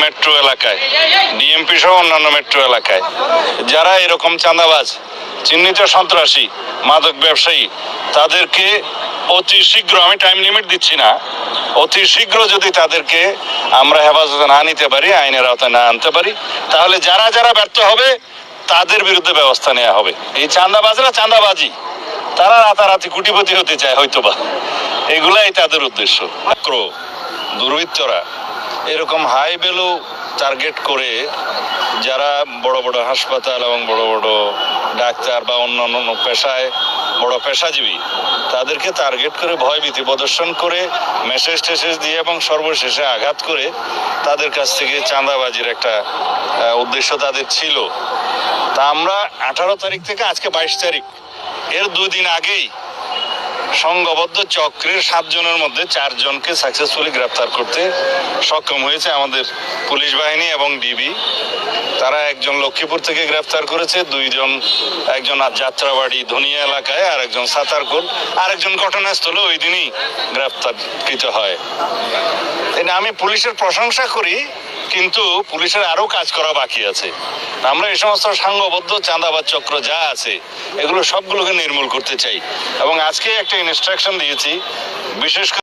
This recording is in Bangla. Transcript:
মেট্রো এলাকায়, ডিএমপি সহ অন্যান্য মেট্রো এলাকায় যারা এরকম চাঁদাবাজ, চিহ্নিত সন্ত্রাসী, মাদক ব্যবসায়ী, তাদেরকে অতি শীঘ্র, আমি টাইম লিমিট দিচ্ছি না, অতি শীঘ্র যদি তাদেরকে আমরা হেফাজতে না নিতে পারি, আইনের আওতায় না আনতে পারি, তাহলে যারা যারা ব্যর্থ হবে তাদের বিরুদ্ধে ব্যবস্থা নেওয়া হবে। এই চাঁদাবাজরা চাঁদাবাজি, তারা রাতারাতি কোটিপতি হতে চায় হয়তোবা, এগুলাই তাদের উদ্দেশ্য। দুর্বৃত্তরা এরকম হাই ভ্যালু টার্গেট করে যারা বড় বড় হাসপাতাল এবং বড় বড় ডাক্তার বা অন্যান্য পেশায় বড় পেশাজীবী, তাদেরকে টার্গেট করে ভয়ভীতি প্রদর্শন করে মেসেজ টেসেজ দিয়ে এবং সর্বশেষে আঘাত করে তাদের কাছ থেকে চাঁদাবাজির একটা উদ্দেশ্য তাদের ছিল। তা আমরা 18 তারিখ থেকে আজকে 22 তারিখ, এর 2 দিন আগেই সংঘবদ্ধ চক্রের 7 জনের মধ্যে 4 জনকে সাকসেসফুলি গ্রেফতার করতে সক্ষম হয়েছে আমাদের পুলিশ বাহিনী এবং ডিবি। তারা একজন লক্ষ্মীপুর থেকে গ্রেফতার করেছে, 2 জন, একজন যাত্রাবাড়ি ধনিয়া এলাকায়, আর একজন সাতারকোল, আর একজন ঘটনাস্থলে ওই দিনই গ্রেফতারকৃত হয়। আমি পুলিশের প্রশংসা করি, কিন্তু পুলিশের আরো কাজ করা বাকি আছে। আমরা এই সমস্ত সংঘবদ্ধ চাঁদাবাজ চক্র যা আছে এগুলো সবগুলোকে নির্মূল করতে চাই এবং আজকে একটা ইনস্ট্রাকশন দিয়েছি, বিশেষ করে